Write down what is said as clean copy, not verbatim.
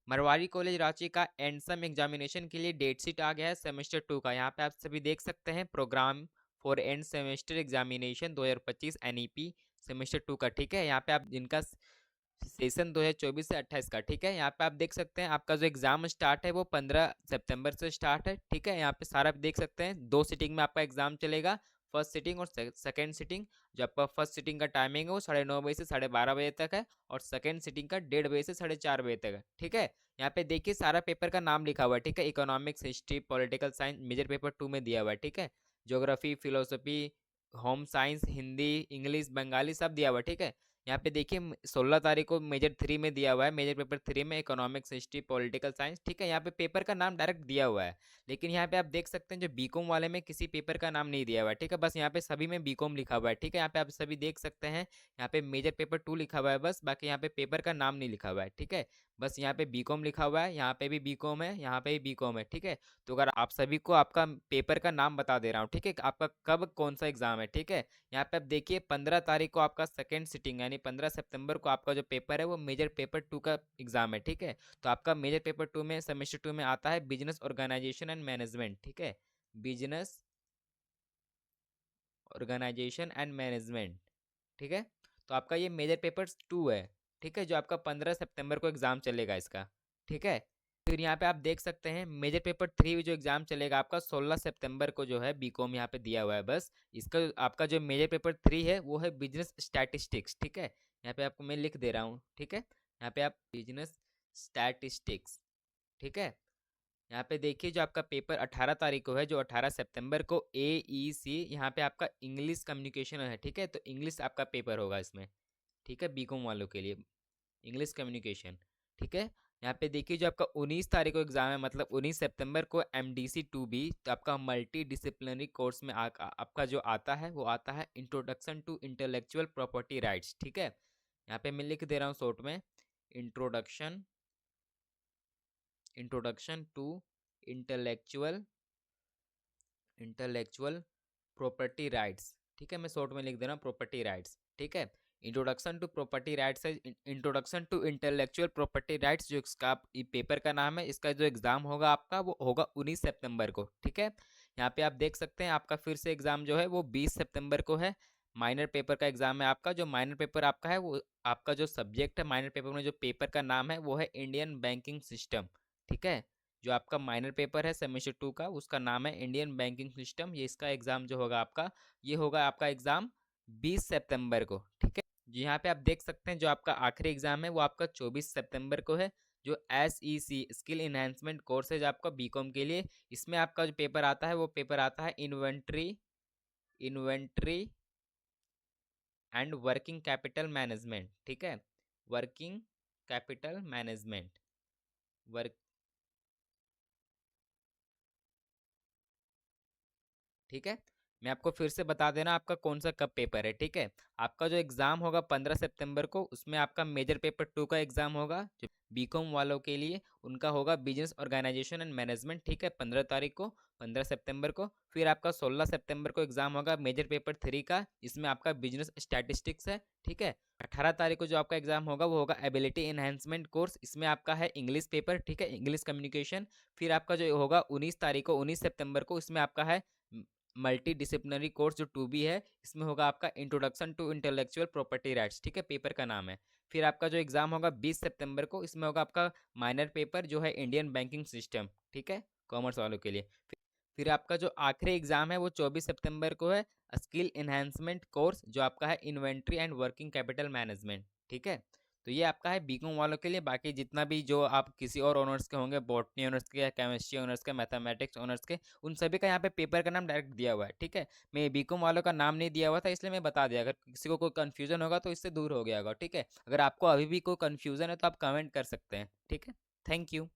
Marwari college Ranchi का एंडसम examination के लिए डेट शीट आ गया है सेमेस्टर 2 का। यहाँ पे आप सभी देख सकते हैं, programme for end semester examination 2025 NEP semester 2 का। ठीक है, यहाँ पे आप जिनका सेशन 2024 से 28 का। ठीक है, यहाँ पे आप देख सकते हैं आपका जो एग्जाम स्टार्ट है वो 15 सितंबर से स्टार्ट है। ठीक है, यहाँ पे सारा आप देख सकते हैं, 2 सिटिंग में आपका एग्जाम चलेगा, फर्स्ट सिटिंग और सेकंड सिटिंग। जो आपका फर्स्ट सिटिंग का टाइमिंग है वो 9:30 से 12:30 तक है, और सेकंड सिटिंग का 1:30 से 4:30 तक है। ठीक है, यहाँ पे देखिए सारा पेपर का नाम लिखा हुआ है। ठीक है, economics, history, political science major paper 2 में दिया हुआ है। ठीक है, geography, philosophy, home science, Hindi, English, Bengali सब दिया हुआ है। ठीक है, यहाँ पे देखिए 16 तारीख को मेजर 3 में दिया हुआ है, मेजर पेपर 3 में इकोनॉमिक्स, हिस्ट्री, पॉलिटिकल साइंस। ठीक है, यहाँ पे पेपर का नाम डायरेक्ट दिया हुआ है, लेकिन यहाँ पे आप देख सकते हैं जो बीकॉम वाले में किसी पेपर का नाम नहीं दिया हुआ है। ठीक है, बस यहाँ पे सभी में बीकॉम लिखा हुआ है। ठीक है, यहाँ पे आप सभी देख सकते हैं, यहाँ पे मेजर पेपर 2 लिखा हुआ है बस, बाकी यहाँ पे पेपर का नाम नहीं लिखा हुआ है। ठीक है, बस यहाँ पे बीकॉम लिखा हुआ है, यहाँ पे भी बीकॉम है, यहाँ पे भी बीकॉम है। ठीक है, तो अगर आप सभी को आपका पेपर का नाम बता दे रहा हूँ। ठीक है, आपका कब कौन सा एग्जाम है। ठीक है, यहाँ पे आप देखिए 15 तारीख को आपका सेकंड सिटिंग, यानी 15 सितंबर को आपका जो पेपर है वो मेजर पेपर 2 का एग्जाम है। ठीक है, तो आपका मेजर पेपर 2 में सेमेस्टर 2 में आता है बिजनेस ऑर्गेनाइजेशन एंड मैनेजमेंट। ठीक है, बिजनेस ऑर्गेनाइजेशन एंड मैनेजमेंट। ठीक है, तो आपका ये मेजर पेपर 2 है। ठीक है, जो आपका 15 सितंबर को एग्जाम चलेगा इसका। ठीक है, फिर यहाँ पे आप देख सकते हैं मेजर पेपर 3 जो एग्जाम चलेगा आपका 16 सितंबर को जो है, बीकॉम यहाँ पे दिया हुआ है बस। इसका आपका जो मेजर पेपर 3 है वो है बिजनेस स्टैटिस्टिक्स। ठीक है, यहाँ पे आपको मैं लिख दे रहा हूँ। ठीक है, यहाँ पे आप बिजनेस स्टैटिस्टिक्स। ठीक है, यहाँ पे देखिए जो आपका पेपर 18 तारीख को है, जो 18 सितंबर को AEC, यहाँ पे आपका इंग्लिश कम्युनिकेशन है। ठीक है, तो इंग्लिश आपका पेपर होगा इसमें। ठीक है, बीकॉम वालों के लिए इंग्लिश कम्युनिकेशन। ठीक है, यहाँ पे देखिए जो आपका 19 तारीख को एग्जाम है, मतलब 19 सितंबर को MDC 2B, तो आपका मल्टी डिसिप्लिनरी कोर्स में आपका जो आता है वो आता है introduction to intellectual property rights. ठीक है, यहाँ पे मैं लिख दे रहा हूँ शॉर्ट में, introduction introduction to intellectual intellectual property rights. ठीक है, मैं शॉर्ट में लिख दे रहा हूँ प्रॉपर्टी राइट्स। ठीक है, इंट्रोडक्शन टू प्रॉपर्टी राइट्स है, introduction to intellectual property rights जो इसका पेपर का नाम है। इसका जो एग्जाम होगा आपका वो होगा 19 सितंबर को। ठीक है, यहाँ पे आप देख सकते हैं आपका फिर से एग्जाम जो है वो 20 सितंबर को है। माइनर पेपर का एग्जाम है आपका। जो माइनर पेपर आपका है वो आपका जो सब्जेक्ट है माइनर पेपर में, जो पेपर का नाम है वो है इंडियन बैंकिंग सिस्टम। ठीक है, जो आपका माइनर पेपर है सेमेस्टर 2 का उसका नाम है इंडियन बैंकिंग सिस्टम। ये इसका एग्जाम जो होगा आपका, ये होगा आपका एग्जाम 20 सितंबर को। ठीक है, जी यहाँ पे आप देख सकते हैं जो आपका आखिरी एग्जाम है वो आपका 24 सितंबर को है, जो SEC स्किल इन्हेंसमेंट कोर्स है जो आपका बीकॉम के लिए। इसमें आपका जो पेपर आता है वो पेपर आता है inventory inventory and working capital management. ठीक है, वर्किंग कैपिटल मैनेजमेंट, वर्क ठीक है, मैं आपको फिर से बता देना आपका कौन सा कब पेपर है। ठीक है, आपका जो एग्जाम होगा 15 सितंबर को, उसमें आपका मेजर पेपर 2 का एग्जाम होगा, जो बीकॉम वालों के लिए उनका होगा बिजनेस ऑर्गेनाइजेशन एंड मैनेजमेंट। ठीक है, 15 तारीख को, 15 सितंबर को। फिर आपका 16 सितंबर को एग्जाम होगा मेजर पेपर 3 का, इसमें आपका बिजनेस स्टैटिस्टिक्स है। ठीक है, 18 तारीख को जो आपका एग्जाम होगा वो होगा एबिलिटी एनहेंसमेंट कोर्स, इसमें आपका है इंग्लिश पेपर। ठीक है, इंग्लिश कम्युनिकेशन। फिर आपका जो होगा 19 तारीख को, 19 सितंबर को, इसमें आपका है मल्टी डिसिप्लिनरी कोर्स जो 2B है, इसमें होगा आपका introduction to intellectual property rights. ठीक है, पेपर का नाम है। फिर आपका जो एग्जाम होगा 20 सितंबर को, इसमें होगा आपका माइनर पेपर जो है इंडियन बैंकिंग सिस्टम। ठीक है, कॉमर्स वालों के लिए। फिर आपका जो आखिरी एग्जाम है वो 24 सितंबर को है, स्किल इन्हेंसमेंट कोर्स जो आपका है inventory and working capital management. ठीक है, तो ये आपका है बीकॉम वालों के लिए। बाकी जितना भी जो आप किसी और ऑनर्स के होंगे, बॉटनी ऑनर्स के, केमिस्ट्री ऑनर्स के, मैथमेटिक्स ऑनर्स के, उन सभी का यहाँ पे पेपर का नाम डायरेक्ट दिया हुआ है। ठीक है, मैं बीकॉम वालों का नाम नहीं दिया हुआ था इसलिए मैं बता दिया, अगर किसी को कोई कन्फ्यूजन होगा तो इससे दूर हो गया होगा। ठीक है, अगर आपको अभी भी कोई कन्फ्यूजन है तो आप कमेंट कर सकते हैं। ठीक है, थैंक यू।